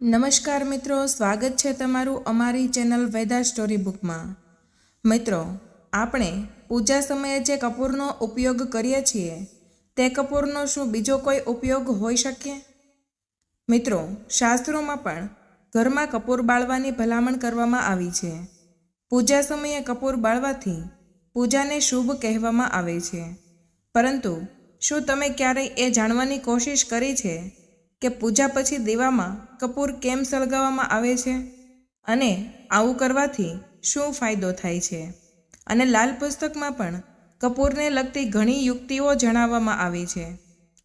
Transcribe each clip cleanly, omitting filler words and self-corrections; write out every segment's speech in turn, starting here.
નમસ્કાર મિત્રો, સ્વાગત છે તમારું અમારી ચેનલ વેદા સ્ટોરી બુકમાં। મિત્રો, આપણે પૂજા સમયે જે કપૂરનો ઉપયોગ કરીએ છીએ તે કપૂરનો શું બીજો કોઈ ઉપયોગ હોઈ શકે? મિત્રો, શાસ્ત્રોમાં પણ ઘરમાં કપૂર બાળવાની ભલામણ કરવામાં આવી છે। પૂજા સમયે કપૂર બાળવાથી પૂજાને શુભ કહેવામાં આવે છે, પરંતુ શું તમે ક્યારેય એ જાણવાની કોશિશ કરી છે કે પૂજા પછી દીવામાં કપૂર કેમ સળગાવવામાં આવે છે અને આવું કરવાથી શું ફાયદો થાય છે? અને લાલ પુસ્તકમાં પણ કપૂરને લગતી ઘણી યુક્તિઓ જણાવવામાં આવી છે।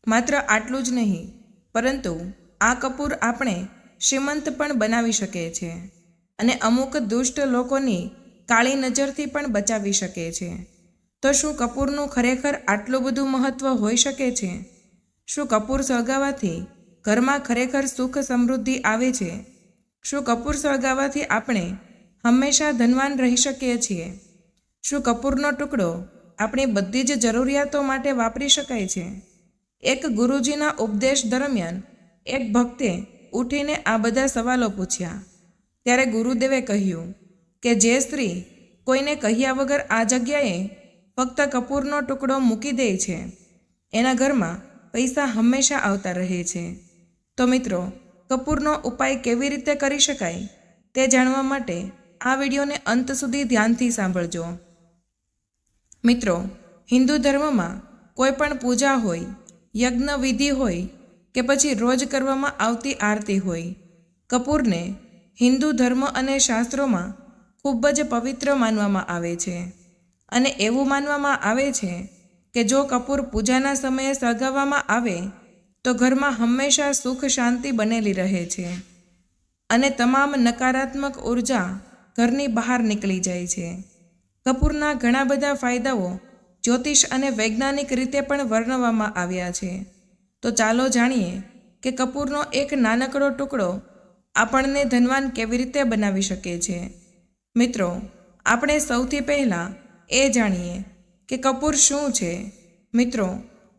માત્ર આટલું જ નહીં, પરંતુ આ કપૂર આપણે શ્રીમંત પણ બનાવી શકે છે અને અમુક દુષ્ટ લોકોની કાળી નજરથી પણ બચાવી શકે છે। તો શું કપૂરનું ખરેખર આટલું બધું મહત્ત્વ હોઈ શકે છે? શું કપૂર સળગાવવાથી ઘરમાં ખરેખર સુખ સમૃદ્ધિ આવે છે? શું કપૂર સળગાવવાથી આપણે હંમેશા ધનવાન રહી શકીએ છીએ? શું કપૂરનો ટુકડો આપણી બધી જ જરૂરિયાતો માટે વાપરી શકાય છે? એક ગુરુજીના ઉપદેશ દરમિયાન એક ભક્તે ઉઠીને આ બધા સવાલો પૂછ્યા। ત્યારે ગુરુદેવે કહ્યું કે જે સ્ત્રી કોઈને કહ્યા વગર આ જગ્યાએ ફક્ત કપૂરનો ટુકડો મૂકી દે છે, એના ઘરમાં પૈસા હંમેશા આવતા રહે છે। તો મિત્રો, કપૂરનો ઉપાય કેવી રીતે કરી શકાય તે જાણવા માટે આ વિડીયોને અંત સુધી ધ્યાનથી સાંભળજો। મિત્રો, હિન્દુ ધર્મમાં કોઈ પણ પૂજા હોય, યજ્ઞ વિધિ હોય કે પછી રોજ કરવામાં આવતી આરતી હોય, કપૂરને હિન્દુ ધર્મ અને શાસ્ત્રોમાં ખૂબ જ પવિત્ર માનવામાં આવે છે અને એવું માનવામાં આવે છે કે જો કપૂર પૂજાના સમયે સળગાવવામાં આવે તો ઘરમાં હંમેશા સુખ શાંતિ બનેલી રહે છે અને તમામ નકારાત્મક ઉર્જા ઘરની બહાર નીકળી જાય છે। કપૂરના ઘણા બધા ફાયદાઓ જ્યોતિષ અને વૈજ્ઞાનિક રીતે પણ વર્ણવવામાં આવ્યા છે। તો ચાલો જાણીએ કે કપૂરનો એક નાનકડો ટુકડો આપણને ધનવાન કેવી રીતે બનાવી શકે છે। મિત્રો, આપણે સૌથી પહેલાં એ જાણીએ કે કપૂર શું છે। મિત્રો,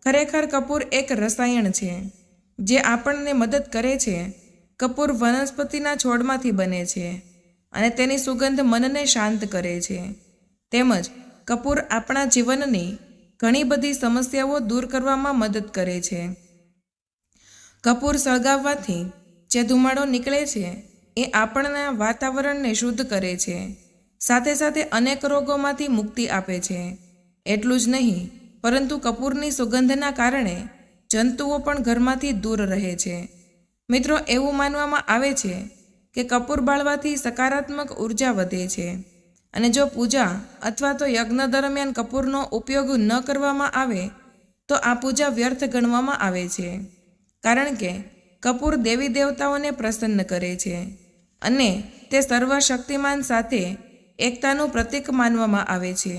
ખરેખર કપૂર એક રસાયણ છે જે આપણને મદદ કરે છે। કપૂર વનસ્પતિના છોડમાંથી બને છે અને તેની સુગંધ મનને શાંત કરે છે। તેમજ કપૂર આપણા જીવનની ઘણી બધી સમસ્યાઓ દૂર કરવામાં મદદ કરે છે। કપૂર સળગાવવાથી જે ધુમાડો નીકળે છે એ આપણા વાતાવરણને શુદ્ધ કરે છે, સાથે સાથે અનેક રોગોમાંથી મુક્તિ આપે છે। એટલું જ નહીં, પરંતુ કપૂરની સુગંધના કારણે જંતુઓ પણ ઘરમાંથી દૂર રહે છે। મિત્રો, એવું માનવામાં આવે છે કે કપૂર બાળવાથી સકારાત્મક ઉર્જા વધે છે અને જો પૂજા અથવા તો યજ્ઞ દરમિયાન કપૂરનો ઉપયોગ ન કરવામાં આવે તો આ પૂજા વ્યર્થ ગણવામાં આવે છે, કારણ કે કપૂર દેવી દેવતાઓને પ્રસન્ન કરે છે અને તે સર્વશક્તિમાન સાથે એકતાનું પ્રતીક માનવામાં આવે છે।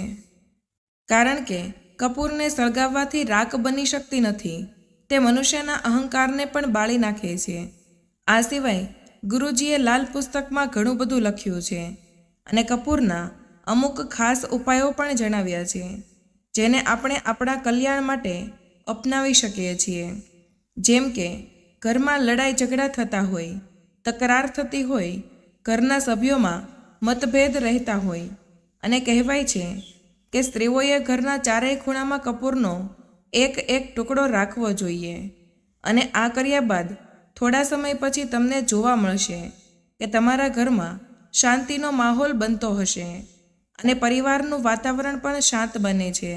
કારણ કે કપૂરને સળગાવવાથી રાખ બની શકતી નથી, તે મનુષ્યના અહંકારને પણ બાળી નાખે છે। આ સિવાય ગુરુજીએ લાલ પુસ્તકમાં ઘણું બધું લખ્યું છે અને કપૂરના અમુક ખાસ ઉપાયો પણ જણાવ્યા છે જેને આપણે આપણા કલ્યાણ માટે અપનાવી શકીએ છીએ। જેમ કે ઘરમાં લડાઈ ઝઘડા થતા હોય, તકરાર થતી હોય, ઘરના સભ્યોમાં મતભેદ રહેતા હોય અને કહેવાય છે કે સ્ત્રીઓએ ઘરના ચારેય ખૂણામાં કપૂરનો એક ટુકડો રાખવો જોઈએ અને આ કર્યા બાદ થોડા સમય પછી તમને જોવા મળશે કે તમારા ઘરમાં શાંતિનો માહોલ બનતો હશે અને પરિવારનું વાતાવરણ પણ શાંત બને છે।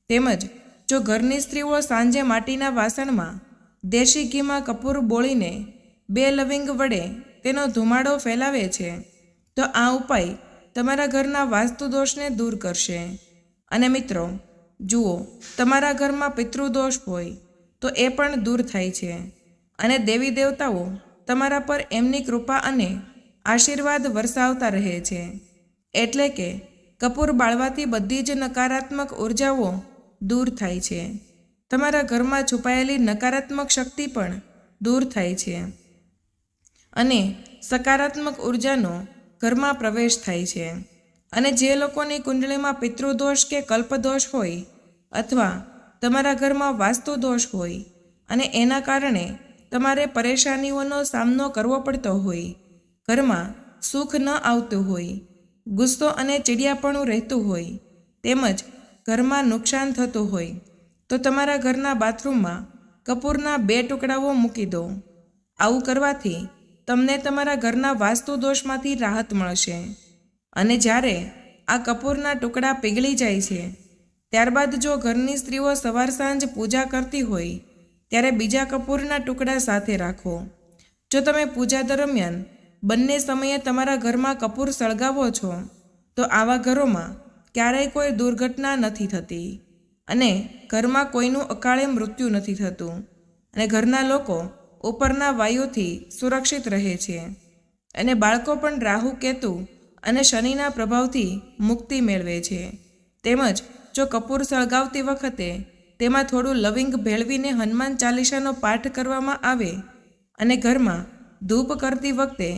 તેમજ જો ઘરની સ્ત્રીઓ સાંજે માટીના વાસણમાં દેશી ઘીમાં કપૂર બોળીને 2 લવિંગ વડે તેનો ધુમાડો ફેલાવે છે તો આ ઉપાય તમારા ઘરના વાસ્તુ દોષને દૂર કરશે। અને મિત્રો, જુઓ, તમારા ઘરમાં પિતૃદોષ હોય તો એ પણ દૂર થાય છે અને દેવી દેવતાઓ તમારા પર એમની કૃપા અને આશીર્વાદ વરસાવતા રહે છે। એટલે કે કપૂર બાળવાથી બધી જ નકારાત્મક ઉર્જાઓ દૂર થાય છે, તમારા ઘરમાં છુપાયેલી નકારાત્મક શક્તિ પણ દૂર થાય છે અને સકારાત્મક ઉર્જાનો ઘરમાં પ્રવેશ થાય છે। અને જે લોકોની કુંડળીમાં પિતૃદોષ કે કલ્પદોષ હોય અથવા તમારા ઘરમાં વાસ્તુ દોષ હોય અને એના કારણે તમારે પરેશાનીઓનો સામનો કરવો પડતો હોય, ઘરમાં સુખ ન આવતું હોય, ગુસ્સો અને ચીડિયાપણું રહેતું હોય, તેમજ ઘરમાં નુકસાન થતું હોય, તો તમારા ઘરના બાથરૂમમાં કપૂરના 2 ટુકડાઓ મૂકી દો. આવું કરવાથી તમને તમારા ઘરના વાસ્તુ દોષમાંથી રાહત મળશે. અને જ્યારે આ કપૂરના ટુકડા પીગળી જાય છે, ત્યારબાદ જો ઘરની સ્ત્રીઓ સવાર સાંજ પૂજા કરતી હોય ત્યારે બીજા કપૂરના ટુકડા સાથે રાખો. જો તમે પૂજા દરમિયાન બંને સમયે તમારા ઘરમાં કપૂર સળગાવો છો તો આવા ઘરોમાં ક્યારેય કોઈ દુર્ઘટના નથી થતી અને ઘરમાં કોઈનું અકાળે મૃત્યુ નથી થતું અને ઘરના લોકો ઉપરના વાયુથી સુરક્ષિત રહે છે અને બાળકો પણ રાહુ, કેતુ અને શનિના પ્રભાવથી મુક્તિ મેળવે છે. તેમજ જો કપૂર સળગાવતી વખતે તેમાં થોડું લવિંગ ભેળવીને હનુમાન ચાલીસાનો પાઠ કરવામાં આવે અને ઘરમાં ધૂપ કરતી વખતે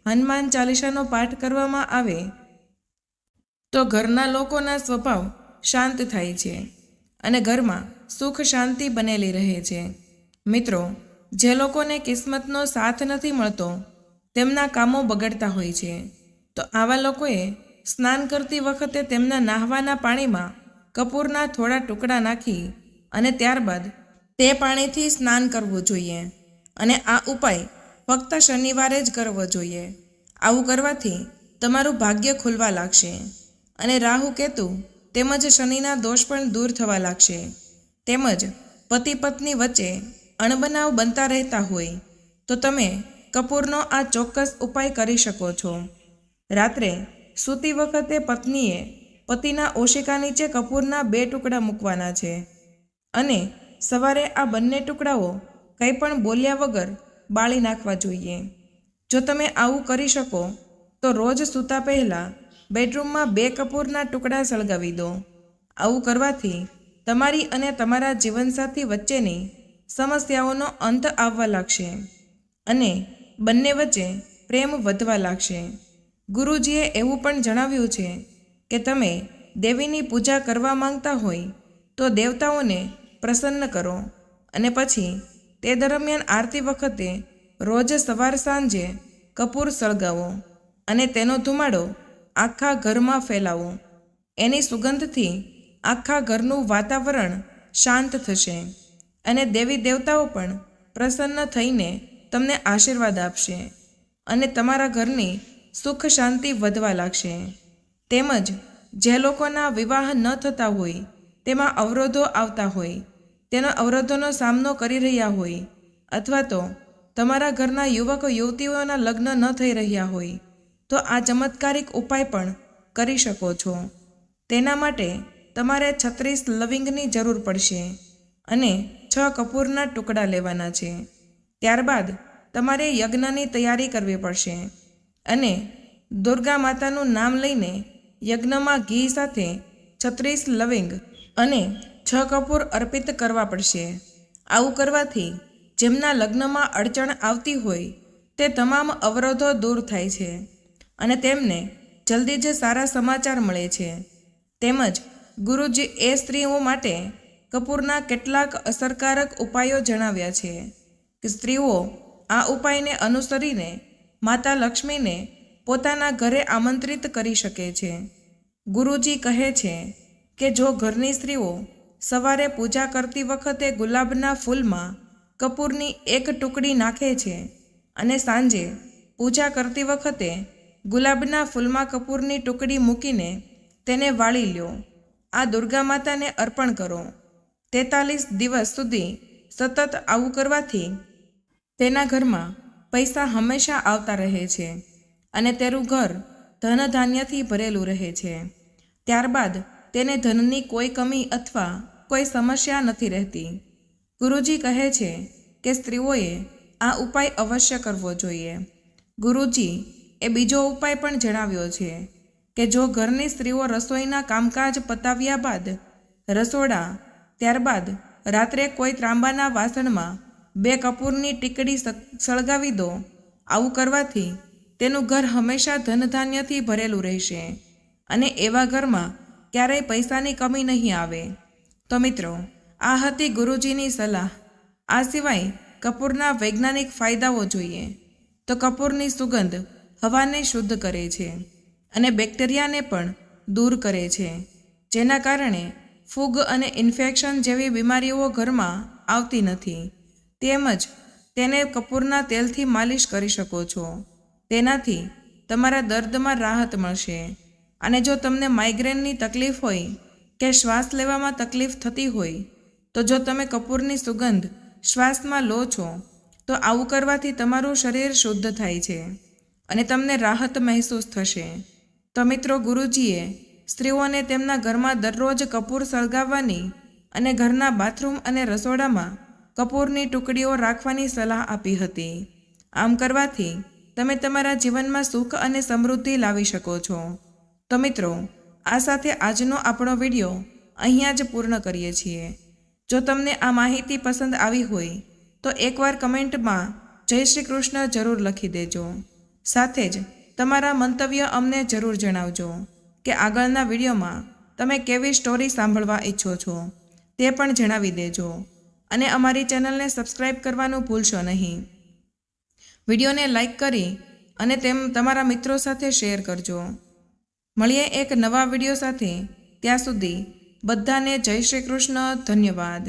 હનુમાન ચાલીસાનો પાઠ કરવામાં આવે તો ઘરના લોકોના સ્વભાવ શાંત થાય છે અને ઘરમાં સુખ શાંતિ બનેલી રહે છે. મિત્રો, જે લોકોને કિસ્મતનો સાથ નથી મળતો, તેમના કામો બગડતા હોય છે, તો આવા લોકોએ સ્નાન કરતી વખતે તેમના નહાવાના પાણીમાં કપૂરના થોડા ટુકડા નાખી અને ત્યારબાદ તે પાણીથી સ્નાન કરવું જોઈએ. અને આ ઉપાય ફક્ત શનિવારે જ કરવો જોઈએ. આવું કરવાથી તમારું ભાગ્ય ખુલવા લાગશે અને રાહુ, કેતુ તેમજ શનિના દોષ પણ દૂર થવા લાગશે. તેમજ પતિ પત્ની વચ્ચે અણબનાવ બનતા રહેતા હોય તો તમે કપૂરનો આ ચોક્કસ ઉપાય કરી શકો છો. રાત્રે સૂતી વખતે પત્નીએ પતિના ઓશિકા નીચે કપૂરના 2 ટુકડા મૂકવાના છે અને સવારે આ બંને ટુકડાઓ કંઈ પણ બોલ્યા વગર બાળી નાખવા જોઈએ. જો તમે આવું કરી શકો તો રોજ સૂતા પહેલાં બેડરૂમમાં 2 કપૂરના ટુકડા સળગાવી દો. આવું કરવાથી તમારી અને તમારા જીવનસાથી વચ્ચેની સમસ્યાઓનો અંત આવવા લાગશે અને બંને વચ્ચે પ્રેમ વધવા લાગશે. ગુરુજીએ એવું પણ જણાવ્યું છે કે તમે દેવીની પૂજા કરવા માંગતા હોય તો દેવતાઓને પ્રસન્ન કરો અને પછી તે દરમિયાન આરતી વખતે રોજ સવાર સાંજે કપૂર સળગાવો અને તેનો ધુમાડો આખા ઘરમાં ફેલાવો. એની સુગંધથી આખા ઘરનું વાતાવરણ શાંત થશે અને દેવી દેવતાઓ પણ પ્રસન્ન થઈને તમને આશીર્વાદ આપશે અને તમારા ઘરની સુખ શાંતિ વધવા લાગશે. તેમજ જે લોકોના વિવાહ ન થતા હોય, તેમાં અવરોધો આવતા હોય, તેના અવરોધોનો સામનો કરી રહ્યા હોય અથવા તો તમારા ઘરના યુવક યુવતીઓના લગ્ન ન થઈ રહ્યા હોય તો આ ચમત્કારિક ઉપાય પણ કરી શકો છો. તેના માટે તમારે 36 લવિંગની જરૂર પડશે અને 6 કપૂરના ટુકડા લેવાના છે. ત્યારબાદ તમારે યજ્ઞની તૈયારી કરવી પડશે અને દુર્ગા માતાનું નામ લઈને યજ્ઞમાં ઘી સાથે 36 લવિંગ અને 6 કપૂર અર્પિત કરવા પડશે. આવું કરવાથી જેમના લગ્નમાં અડચણ આવતી હોય તે તમામ અવરોધો દૂર થાય છે અને તેમને જલ્દી જ સારા સમાચાર મળે છે. તેમજ ગુરુજી એ સ્ત્રીઓ માટે કપૂરના કેટલાક અસરકારક ઉપાયો જણાવ્યા છે કે સ્ત્રીઓ આ ઉપાયને અનુસરીને માતા લક્ષ્મીને પોતાના ઘરે આમંત્રિત કરી શકે છે. ગુરુજી કહે છે કે જો ઘરની સ્ત્રીઓ સવારે પૂજા કરતી વખતે ગુલાબના ફૂલમાં કપૂરની 1 ટુકડી નાખે છે અને સાંજે પૂજા કરતી વખતે ગુલાબના ફૂલમાં કપૂરની ટુકડી મૂકીને તેને વાળી લ્યો. આ દુર્ગા માતાને અર્પણ કરો. 43 દિવસ સુધી સતત આવું કરવાથી તેના ઘરમાં પૈસા હંમેશા આવતા રહે છે અને તેનું ઘર ધન ધાન્યથી ભરેલું રહે છે. ત્યારબાદ તેને ધનની કોઈ કમી અથવા કોઈ સમસ્યા નથી રહેતી. ગુરુજી કહે છે કે સ્ત્રીઓએ આ ઉપાય અવશ્ય કરવો જોઈએ. ગુરુજી એ બીજો ઉપાય પણ જણાવ્યો છે કે જો ઘરની સ્ત્રીઓ રસોઈના કામકાજ પતાવ્યા બાદ રસોડા, ત્યારબાદ રાત્રે કોઈ ત્રાંબાના વાસણમાં 2 કપૂરની ટીકડી સળગાવી દો. આવું કરવાથી તેનું ઘર હંમેશા ધનધાન્યથી ભરેલું રહેશે અને એવા ઘરમાં ક્યારેય પૈસાની કમી નહીં આવે. તો મિત્રો, આ હતી ગુરુજીની સલાહ. આ સિવાય કપૂરના વૈજ્ઞાનિક ફાયદાઓ જોઈએ તો કપૂરની સુગંધ હવાને શુદ્ધ કરે છે અને બેક્ટેરિયાને પણ દૂર કરે છે, જેના કારણે ફૂગ અને ઇન્ફેક્શન જેવી બીમારીઓ ઘરમાં આવતી નથી. તેમજ તેને કપૂરના તેલથી માલિશ કરી શકો છો. તેનાથી તમારા દર્દમાં રાહત મળશે. અને જો તમને માઇગ્રેનની તકલીફ હોય કે શ્વાસ લેવામાં તકલીફ થતી હોય તો જો તમે કપૂરની સુગંધ શ્વાસમાં લો છો તો આવું કરવાથી તમારું શરીર શુદ્ધ થાય છે અને તમને રાહત મહેસૂસ થશે. તો મિત્રો, ગુરુજીએ સ્ત્રીઓને તેમના ઘરમાં દરરોજ કપૂર સળગાવવાની અને ઘરના બાથરૂમ અને રસોડામાં કપૂરની ટુકડીઓ રાખવાની સલાહ આપી હતી. આમ કરવાથી તમે તમારા જીવનમાં સુખ અને સમૃદ્ધિ લાવી શકો છો. તો મિત્રો, આ સાથે આજનો આપણો વિડીયો અહીંયા જ પૂર્ણ કરીએ છીએ. જો તમને આ માહિતી પસંદ આવી હોય તો એકવાર કમેન્ટમાં જય શ્રી કૃષ્ણ જરૂર લખી દેજો. સાથે જ તમારા મંતવ્ય અમને જરૂર જણાવજો કે આગળના વિડીયોમાં તમે કેવી સ્ટોરી સાંભળવા ઈચ્છો છો તે પણ જણાવી દેજો. અને અમારી ચેનલને સબસ્ક્રાઈબ કરવાનું ભૂલશો નહીં. વિડીયોને લાઈક કરી અને તમારા મિત્રો સાથે શેર કરજો. મળીએ એક નવા વિડીયો સાથે. ત્યાં સુધી બધાને જય શ્રી કૃષ્ણ. ધન્યવાદ.